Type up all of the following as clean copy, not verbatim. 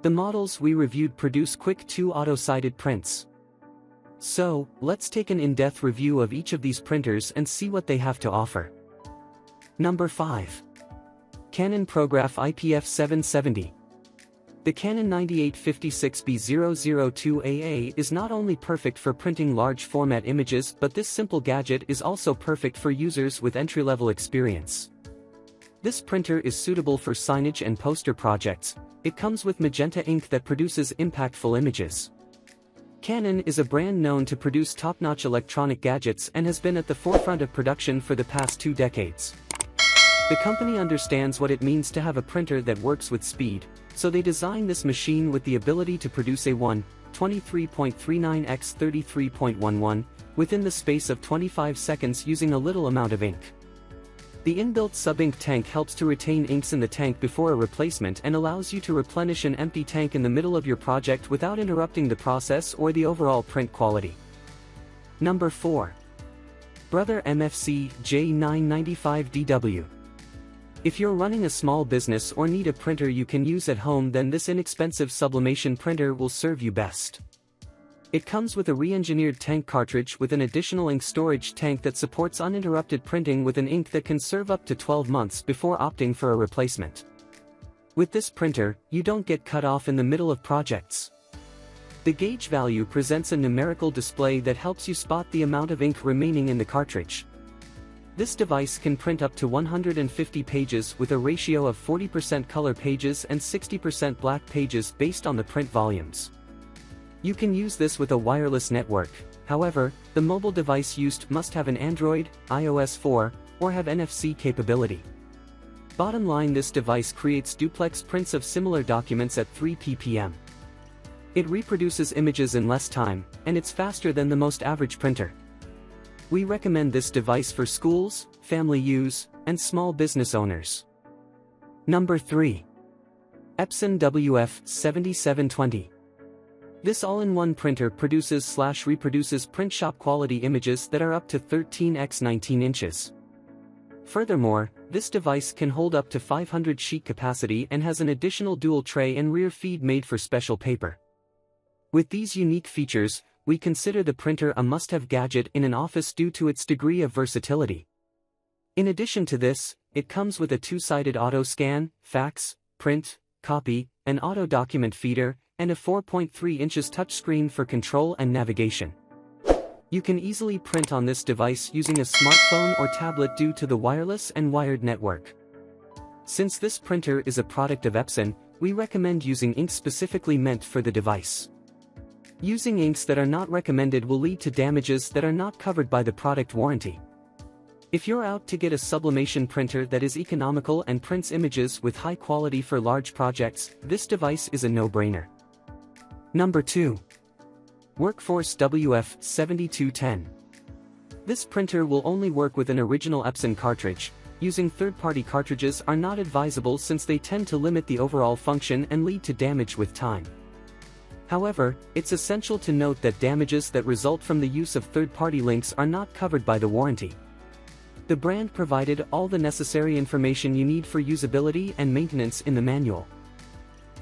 The models we reviewed produce quick 2 auto-sided prints. So, let's take an in-depth review of each of these printers and see what they have to offer. Number 5. Canon PROGRAF IPF770. The Canon 9856B002AA is not only perfect for printing large format images, but this simple gadget is also perfect for users with entry-level experience. This printer is suitable for signage and poster projects. It comes with magenta ink that produces impactful images. Canon is a brand known to produce top-notch electronic gadgets and has been at the forefront of production for the past 2 decades. The company understands what it means to have a printer that works with speed, so they designed this machine with the ability to produce a 1:23.39 x 33.11 within the space of 25 seconds using a little amount of ink. The inbuilt sub-ink tank helps to retain inks in the tank before a replacement and allows you to replenish an empty tank in the middle of your project without interrupting the process or the overall print quality. Number 4. Brother MFC J995DW. If you're running a small business or need a printer you can use at home, then this inexpensive sublimation printer will serve you best. It comes with a re-engineered tank cartridge with an additional ink storage tank that supports uninterrupted printing with an ink that can serve up to 12 months before opting for a replacement. With this printer, you don't get cut off in the middle of projects. The gauge value presents a numerical display that helps you spot the amount of ink remaining in the cartridge. This device can print up to 150 pages with a ratio of 40% color pages and 60% black pages based on the print volumes. You can use this with a wireless network. However, the mobile device used must have an Android, iOS 4, or have NFC capability. Bottom line, this device creates duplex prints of similar documents at 3 ppm. It reproduces images in less time, and it's faster than the most average printer. We recommend this device for schools, family use, and small business owners. Number 3. Epson WF-7720. This all-in-one printer produces/reproduces print shop quality images that are up to 13 x 19 inches. Furthermore, this device can hold up to 500 sheet capacity and has an additional dual tray and rear feed made for special paper. With these unique features, we consider the printer a must-have gadget in an office due to its degree of versatility. In addition to this, it comes with a 2-sided auto scan, fax, print, copy, an auto document feeder, and a 4.3 inches touchscreen for control and navigation. You can easily print on this device using a smartphone or tablet due to the wireless and wired network. Since this printer is a product of Epson, we recommend using inks specifically meant for the device. Using inks that are not recommended will lead to damages that are not covered by the product warranty. If you're out to get a sublimation printer that is economical and prints images with high quality for large projects, this device is a no-brainer. Number 2. Workforce WF-7210. This printer will only work with an original Epson cartridge. Using third-party cartridges are not advisable since they tend to limit the overall function and lead to damage with time. However, it's essential to note that damages that result from the use of third-party links are not covered by the warranty. The brand provided all the necessary information you need for usability and maintenance in the manual.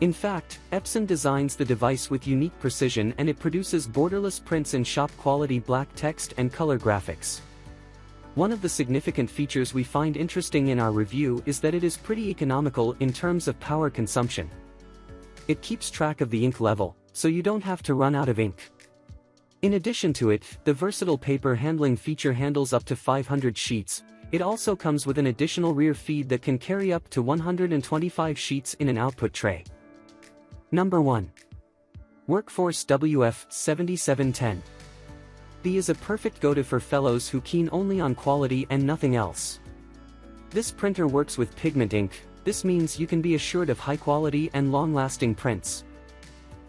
In fact, Epson designs the device with unique precision and it produces borderless prints in shop-quality black text and color graphics. One of the significant features we find interesting in our review is that it is pretty economical in terms of power consumption. It keeps track of the ink level, so you don't have to run out of ink. In addition to it, the versatile paper handling feature handles up to 500 sheets. It also comes with an additional rear feed that can carry up to 125 sheets in an output tray. Number 1. Workforce WF-7710. The is a perfect go-to for fellows who keen only on quality and nothing else. This printer works with pigment ink. This means you can be assured of high quality and long-lasting prints.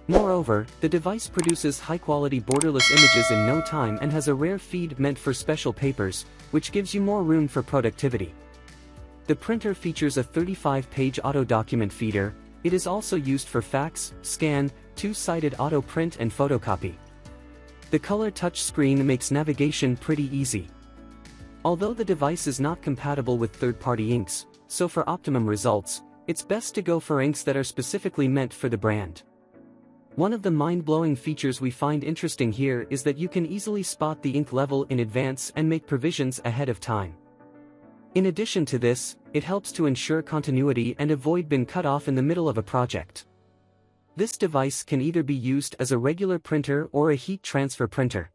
Moreover, the device produces high-quality borderless images in no time and has a rare feed meant for special papers, which gives you more room for productivity. The printer features a 35-page auto document feeder. It is also used for fax, scan, 2-sided auto print and photocopy. The color touch screen makes navigation pretty easy. Although the device is not compatible with third-party inks, so for optimum results, It's best to go for inks that are specifically meant for the brand. One of the mind-blowing features we find interesting here is that you can easily spot the ink level in advance and make provisions ahead of time. In addition to this, it helps to ensure continuity and avoid being cut off in the middle of a project. This device can either be used as a regular printer or a heat transfer printer.